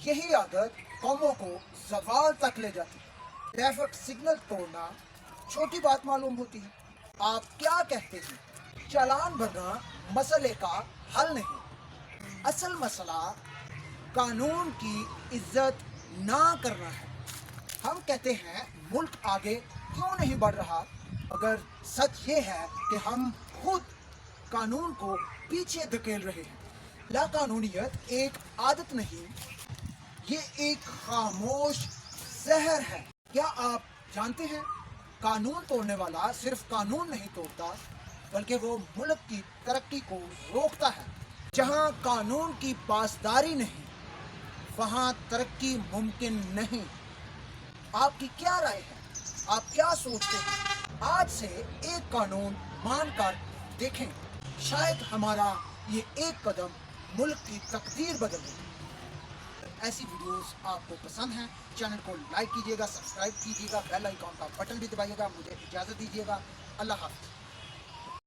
यही आदत कौमों को जवाल तक ले जाती है। ट्रैफिक सिग्नल तोड़ना छोटी बात मालूम होती है। आप क्या कहते हैं? चालान भरना मसले का हल नहीं, असल मसला कानून की इज्जत ना करना है। हम कहते हैं मुल्क आगे क्यों नहीं बढ़ रहा, मगर सच ये है कि हम खुद कानून को पीछे धकेल रहे हैं। लाकानूनियत एक आदत नहीं, ये एक खामोश जहर है। क्या आप जानते हैं, कानून तोड़ने वाला सिर्फ कानून नहीं तोड़ता, बल्कि वो मुल्क की तरक्की को रोकता है। जहां कानून की पासदारी नहीं, वहां तरक्की मुमकिन नहीं। आपकी क्या राय है? आप क्या सोचते हैं? आज से एक कानून मानकर देखें, शायद हमारा ये एक कदम मुल्क की तकदीर बदल दे। ऐसी वीडियोस आपको पसंद हैं, चैनल को लाइक कीजिएगा, सब्सक्राइब कीजिएगा, बेल आइकॉन का बटन भी दबाइएगा। मुझे इजाज़त दीजिएगा। अल्लाह हाफ़िज़।